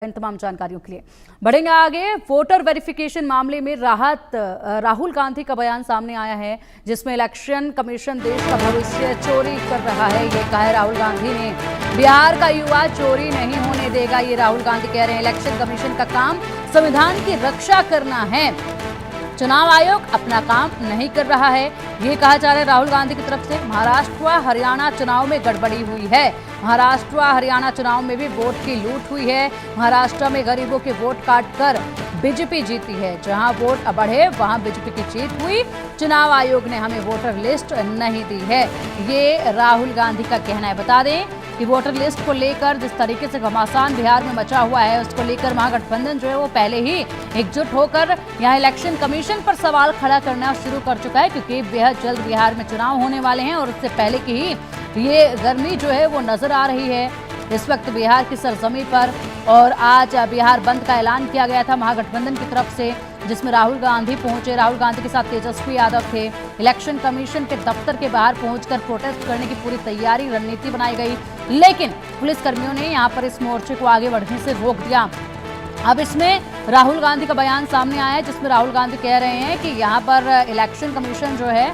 इन तमाम जानकारियों के लिए बढ़ेंगे आगे। वोटर वेरिफिकेशन मामले में राहुल गांधी का बयान सामने आया है, जिसमें इलेक्शन कमीशन देश का भविष्य चोरी कर रहा है। ये कहा है राहुल गांधी ने, बिहार का युवा चोरी नहीं होने देगा। ये राहुल गांधी कह रहे हैं इलेक्शन कमीशन का काम संविधान की रक्षा करना है, चुनाव आयोग अपना काम नहीं कर रहा है। ये कहा जा रहा है राहुल गांधी की तरफ से। महाराष्ट्र व हरियाणा चुनाव में गड़बड़ी हुई है। महाराष्ट्र व हरियाणा चुनाव में भी वोट की लूट हुई है। महाराष्ट्र में गरीबों के वोट काटकर बीजेपी जीती है। जहां वोट बढ़े वहां बीजेपी की जीत हुई। चुनाव आयोग ने हमें वोटर लिस्ट नहीं दी है, ये राहुल गांधी का कहना है। बता दें कि वोटर लिस्ट को लेकर जिस तरीके से घमासान बिहार में मचा हुआ है, उसको लेकर महागठबंधन जो है वो पहले ही एकजुट होकर यहाँ इलेक्शन कमीशन पर सवाल खड़ा करना शुरू कर चुका है, क्योंकि बेहद जल्द बिहार में चुनाव होने वाले हैं और उससे पहले की ही ये गर्मी जो है वो नजर आ रही है इस वक्त बिहार की सरजमी पर। और आज बिहार बंद का ऐलान किया गया था महागठबंधन की तरफ से, जिसमें राहुल गांधी पहुंचे। राहुल गांधी के साथ तेजस्वी यादव थे। इलेक्शन कमीशन के दफ्तर के बाहर पहुंचकर प्रोटेस्ट करने की पूरी तैयारी रणनीति बनाई गई, लेकिन पुलिसकर्मियों ने यहां पर इस मोर्चे को आगे बढ़ने से रोक दिया। अब इसमें राहुल गांधी का बयान सामने आया है, जिसमें राहुल गांधी कह रहे हैं कि यहाँ पर इलेक्शन कमीशन जो है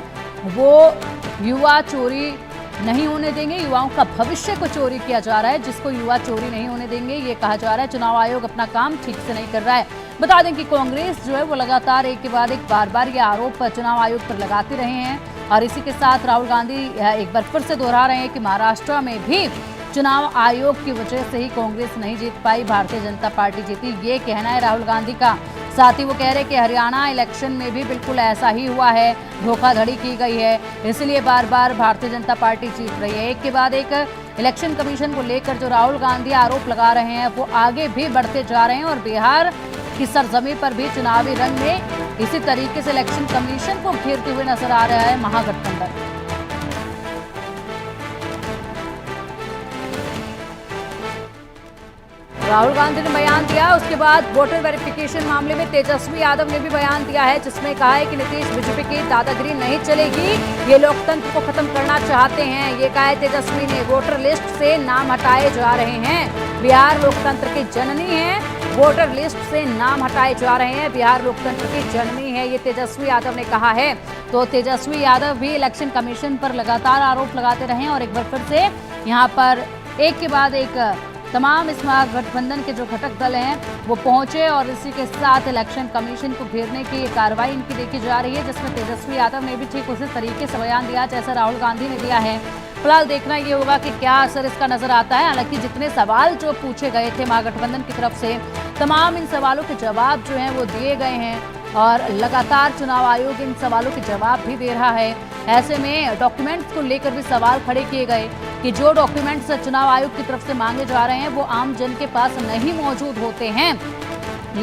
वो युवा चोरी नहीं होने देंगे, युवाओं का भविष्य को चोरी किया जा रहा है, जिसको युवा चोरी नहीं होने देंगे। ये कहा जा रहा है चुनाव आयोग अपना काम ठीक से नहीं कर रहा है। बता दें कि कांग्रेस जो है वो लगातार एक के बाद एक बार ये आरोप चुनाव आयोग पर लगाते रहे हैं। और इसी के साथ राहुल गांधी एक बार फिर से दोहरा रहे हैं कि महाराष्ट्र में भी चुनाव आयोग की वजह से ही कांग्रेस नहीं जीत पाई, भारतीय जनता पार्टी जीती। ये कहना है राहुल गांधी का। साथ ही वो कह रहे हैं कि हरियाणा इलेक्शन में भी बिल्कुल ऐसा ही हुआ है, धोखाधड़ी की गई है, इसलिए बार बार भारतीय जनता पार्टी जीत रही है। एक के बाद एक इलेक्शन कमीशन को लेकर जो राहुल गांधी आरोप लगा रहे हैं वो आगे भी बढ़ते जा रहे हैं और बिहार की सरजमी पर भी चुनावी रंग में इसी तरीके से इलेक्शन कमीशन को घेरते हुए नजर आ रहा है महागठबंधन। राहुल गांधी ने बयान दिया, उसके बाद वोटर वेरिफिकेशन मामले में तेजस्वी यादव ने भी बयान दिया है, जिसमें कहा है कि नीतीश बीजेपी की दादागिरी नहीं चलेगी, ये लोकतंत्र को खत्म करना चाहते हैं। ये कहा है तेजस्वी ने, वोटर लिस्ट से नाम हटाए जा रहे हैं। बिहार लोकतंत्र की जननी है, वोटर लिस्ट से नाम हटाए जा रहे हैं, बिहार लोकतंत्र की जननी है, ये तेजस्वी यादव ने कहा है। तो तेजस्वी यादव भी इलेक्शन कमीशन पर लगातार आरोप लगाते रहे और एक बार फिर से यहाँ पर एक के बाद एक तमाम इस महागठबंधन के जो घटक दल हैं वो पहुंचे और इसी के साथ इलेक्शन कमीशन को घेरने की कार्रवाई इनकी देखी जा रही है, जिसमें तेजस्वी यादव ने भी ठीक उसी तरीके से बयान दिया जैसा राहुल गांधी ने दिया है। फिलहाल देखना ये होगा कि क्या असर इसका नजर आता है। हालांकि जितने सवाल जो पूछे गए थे महागठबंधन की तरफ से, तमाम इन सवालों के जवाब जो हैं वो दिए गए हैं और लगातार चुनाव आयोग इन सवालों के जवाब भी दे रहा है। ऐसे में डॉक्यूमेंट्स को लेकर भी सवाल खड़े किए गए कि जो डॉक्यूमेंट्स चुनाव आयोग की तरफ से मांगे जा रहे हैं वो आम जन के पास नहीं मौजूद होते हैं,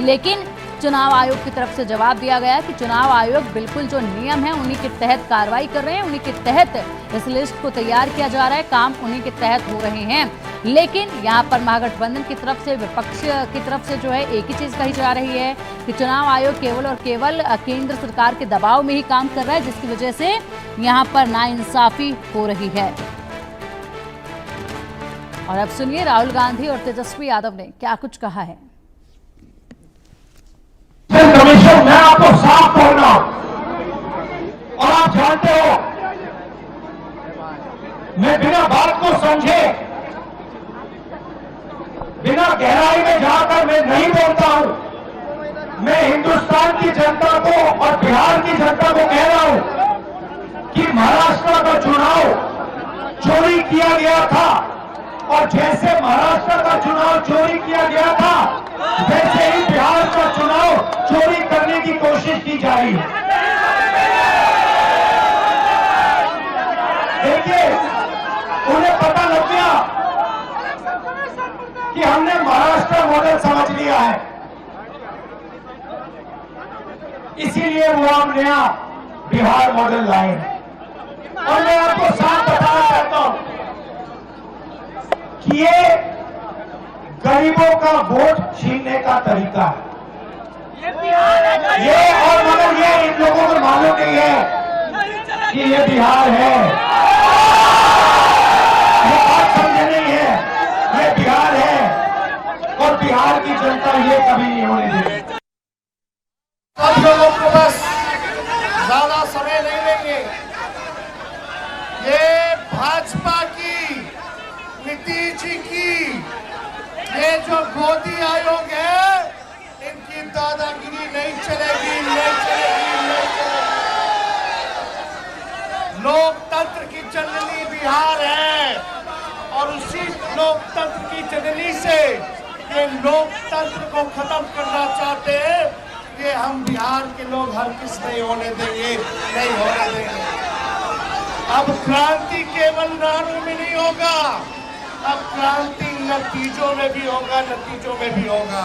लेकिन चुनाव आयोग की तरफ से जवाब दिया गया कि चुनाव आयोग बिल्कुल जो नियम है उन्हीं के तहत कार्रवाई कर रहे हैं, उन्हीं के तहत इस लिस्ट को तैयार किया जा रहा है, काम उन्हीं के तहत हो रहे हैं। लेकिन यहाँ पर महागठबंधन की तरफ से, विपक्ष की तरफ से जो है एक ही चीज कही जा रही है कि चुनाव आयोग केवल और केवल केंद्र सरकार के दबाव में ही काम कर रहा है, जिसकी वजह से यहाँ पर नाइंसाफी हो रही है। और अब सुनिए राहुल गांधी और तेजस्वी यादव ने क्या कुछ कहा है। कमीशन मैं आपको साफ बोल रहा हूं और आप जानते हो मैं बिना बात को समझे, बिना गहराई में जाकर मैं नहीं बोलता हूं। मैं हिंदुस्तान की जनता को और बिहार की जनता को कह रहा हूं कि महाराष्ट्र का चुनाव चोरी किया गया था और जैसे महाराष्ट्र का चुनाव चोरी किया गया था वैसे ही बिहार का चुनाव चोरी करने की कोशिश की जा रही है। देखिए, उन्हें पता लग गया कि हमने महाराष्ट्र मॉडल समझ लिया है, इसीलिए वो हम नया बिहार मॉडल लाए हैं। और मैं आपको साफ बताना चाहता हूं कि ये गरीबों का वोट छीनने का तरीका है ये, और मगर ये इन लोगों को मालूम नहीं है कि ये बिहार है, ये बात समझे नहीं है, ये बिहार है और बिहार बिहार की जनता ये कभी नहीं होने देगी। आप लोगों को बस ज्यादा समय नहीं लेंगे। ये भाजपा की, नीतीश जी की, ये जो मोदी आयोग है, इनकी दादागिरी नहीं चलेगी, नहीं चलेगी, नहीं चलेगी। लोकतंत्र की जननी बिहार है और उसी लोकतंत्र की जननी से ये लोकतंत्र को खत्म करना चाहते हैं। ये हम बिहार के लोग हरगिज़ नहीं होने देंगे, नहीं होने देंगे। अब क्रांति केवल नारों में नहीं होगा, अब क्रांति नतीजों में भी होगा, नतीजों में भी होगा।